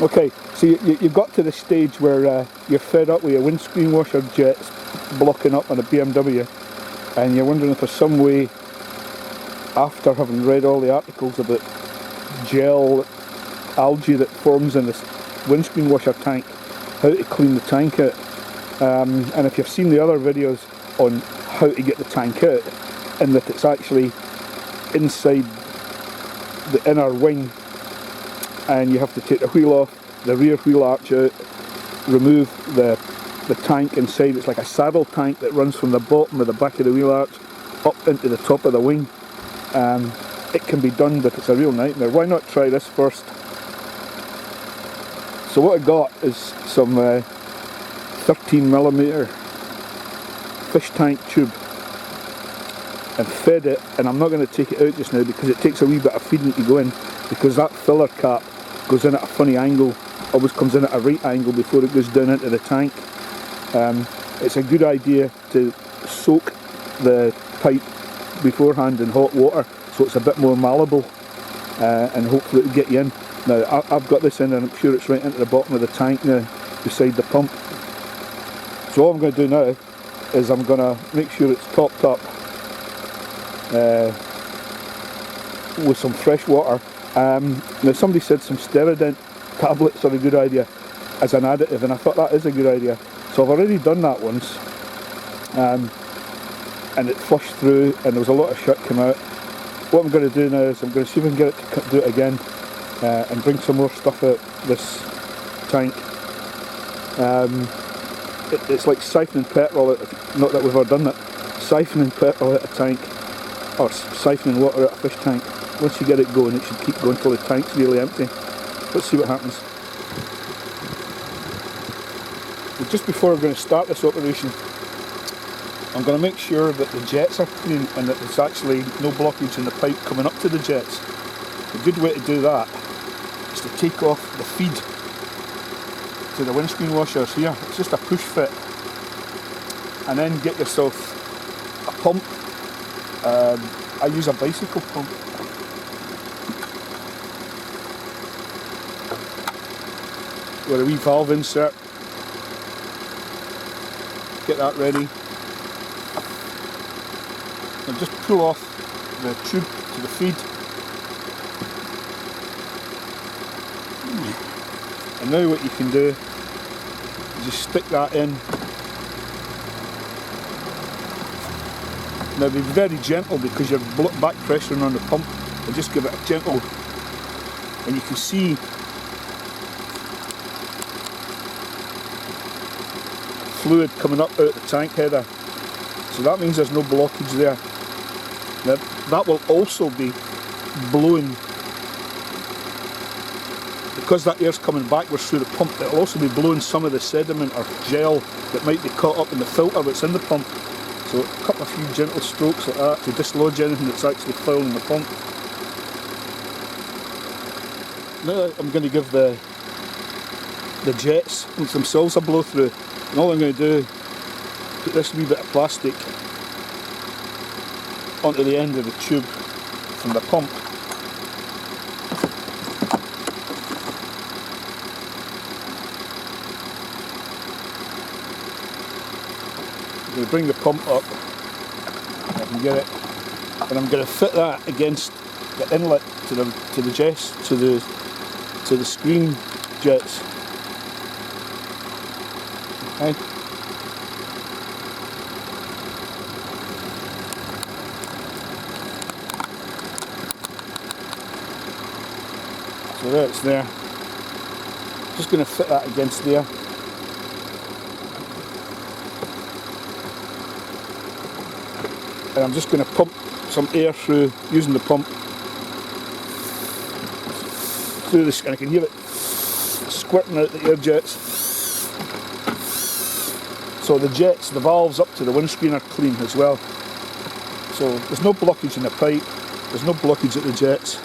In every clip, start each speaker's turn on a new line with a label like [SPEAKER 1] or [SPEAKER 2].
[SPEAKER 1] Okay, so you've got to the stage where you're fed up with your windscreen washer jets blocking up on a BMW, and you're wondering if there's some way, after having read all the articles about gel, algae that forms in this windscreen washer tank, how to clean the tank out. And if you've seen the other videos on how to get the tank out, and that it's actually inside the inner wing, and you have to take the wheel off, the rear wheel arch out, remove the tank inside. It's like a saddle tank that runs from the bottom of the back of the wheel arch up into the top of the wing. It can be done, but it's a real nightmare. Why not try this first? So what I got is some 13mm fish tank tube, and fed it, and I'm not going to take it out just now because it takes a wee bit of feeding to go in, because that filler cap goes in at a funny angle, always comes in at a right angle before it goes down into the tank. It's a good idea to soak the pipe beforehand in hot water so it's a bit more malleable, and hopefully it'll get you in. Now I've got this in, and I'm sure it's right into the bottom of the tank now, beside the pump. So all I'm going to do now is I'm going to make sure it's topped up with some fresh water. Now somebody said some Sediment tablets are a good idea as an additive, and I thought that is a good idea. So I've already done that once, and it flushed through and there was a lot of shit come out. What I'm going to do now is I'm going to see if I can get it to do it again, and bring some more stuff out this tank. It's like siphoning petrol out, not that we've ever done it, siphoning petrol out a tank, or siphoning water out a fish tank. Once you get it going, it should keep going till the tank's nearly empty. Let's see what happens. But just before I'm going to start this operation, I'm going to make sure that the jets are clean and that there's actually no blockage in the pipe coming up to the jets. A good way to do that is to take off the feed to the windscreen washers here. It's just a push fit, and then get yourself a pump. I use a bicycle pump. With a wee valve insert. Get that ready. And just pull off the tube to the feed. And now what you can do is just stick that in. Now be very gentle because you're back pressuring on the pump, and just give it a gentle, and you can see fluid coming up out the tank header, so that means there's no blockage there. Now that will also be blowing, because that air's coming backwards through the pump, it will also be blowing some of the sediment or gel that might be caught up in the filter that's in the pump. So a couple of few gentle strokes like that to dislodge anything that's actually fouling the pump. Now I'm going to give the jets themselves a blow through, and all I'm going to do is put this wee bit of plastic onto the end of the tube from the pump. I'm going to bring the pump up, if I can get it, and I'm going to fit that against the inlet to the jets, to the screen jets. Okay. So there it's there. Just going to fit that against there. And I'm just going to pump some air through, using the pump through this, and I can hear it squirting out the air jets. So the jets, the valves up to the windscreen are clean as well. So there's no blockage in the pipe, there's no blockage at the jets.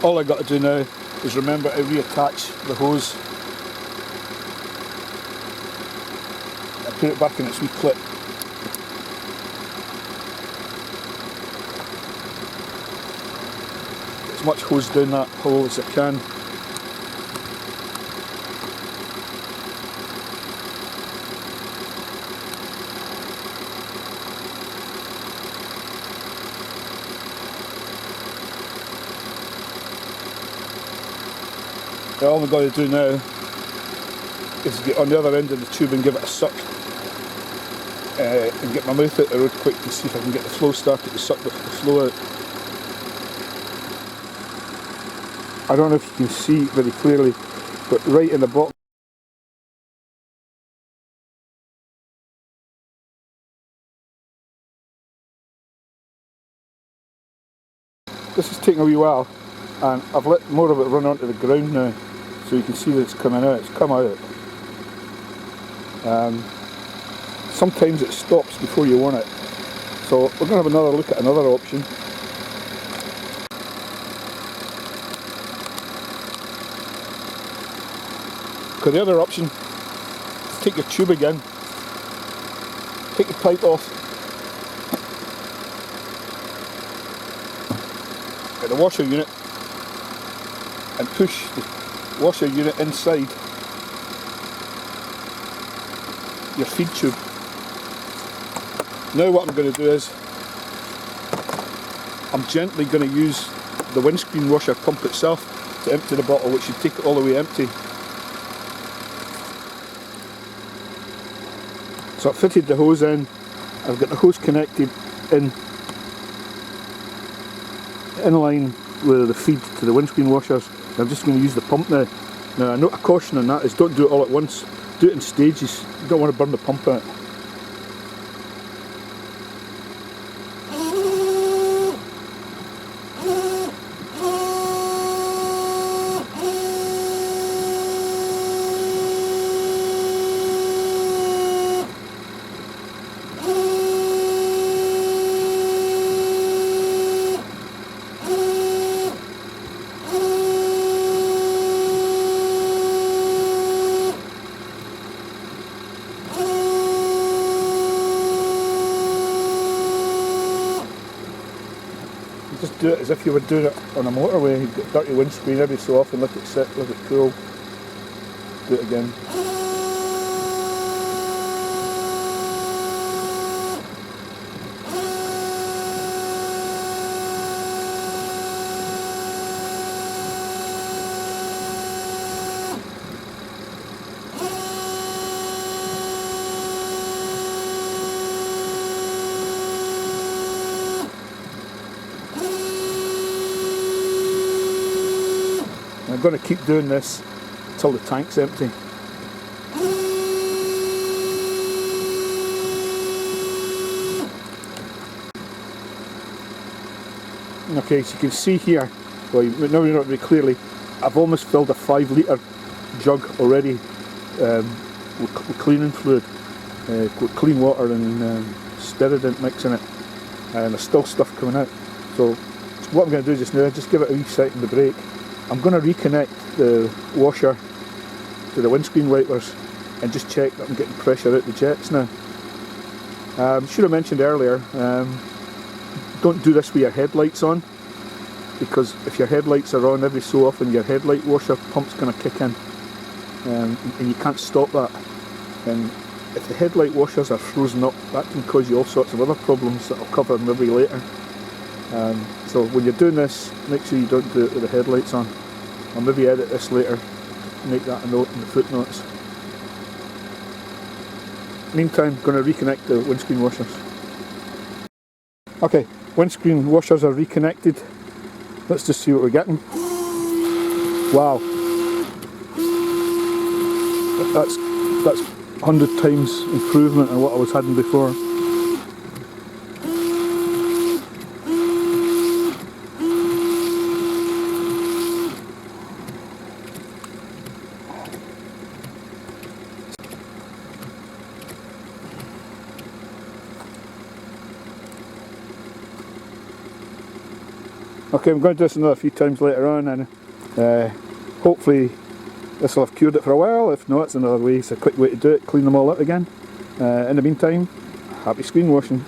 [SPEAKER 1] All I got to do now is remember to reattach the hose and put it back in its wee clip. As much hose down that hole as I can. all I'm going to do now is get on the other end of the tube and give it a suck, and get my mouth out the road quick to see if I can get the flow started to suck the flow out. I don't know if you can see it very clearly, but right in the bottom, this is taking a wee while, and I've let more of it run onto the ground now, so you can see that it's coming out. It's come out. Sometimes it stops before you want it, so we're going to have another look at another option. Okay, the other option, take your tube again, take the pipe off, get the washer unit, and push the washer unit inside your feed tube. Now what I'm going to do is, I'm gently going to use the windscreen washer pump itself to empty the bottle, which should take it all the way empty. So I've fitted the hose in, I've got the hose connected in line with the feed to the windscreen washers. I'm just going to use the pump now. Now a note of caution on that is don't do it all at once, do it in stages, you don't want to burn the pump out. Just do it as if you were doing it on a motorway. You've got dirty windscreen every so often, let it sit, let it cool. Do it again. I'm going to keep doing this until the tank's empty. Okay, so you can see here, well now you're not very clearly, I've almost filled a 5 litre jug already with cleaning fluid, with clean water and Sediment mix in it, and there's still stuff coming out. So what I'm going to do just now is just give it a wee second to break. I'm going to reconnect the washer to the windscreen wipers and just check that I'm getting pressure out the jets now. Should have mentioned earlier, don't do this with your headlights on, because if your headlights are on every so often your headlight washer pump's going to kick in, and you can't stop that. And if the headlight washers are frozen up, that can cause you all sorts of other problems that I'll cover maybe later. So when you're doing this, make sure you don't do it with the headlights on. I'll maybe edit this later, make that a note in the footnotes. Meantime, I'm going to reconnect the windscreen washers. Okay, windscreen washers are reconnected. Let's just see what we're getting. Wow, that's 100 times improvement on what I was having before. Okay, I'm going to do this another few times later on, and hopefully this will have cured it for a while. If not, it's another way, it's a quick way to do it, clean them all out again. In the meantime, happy screen washing.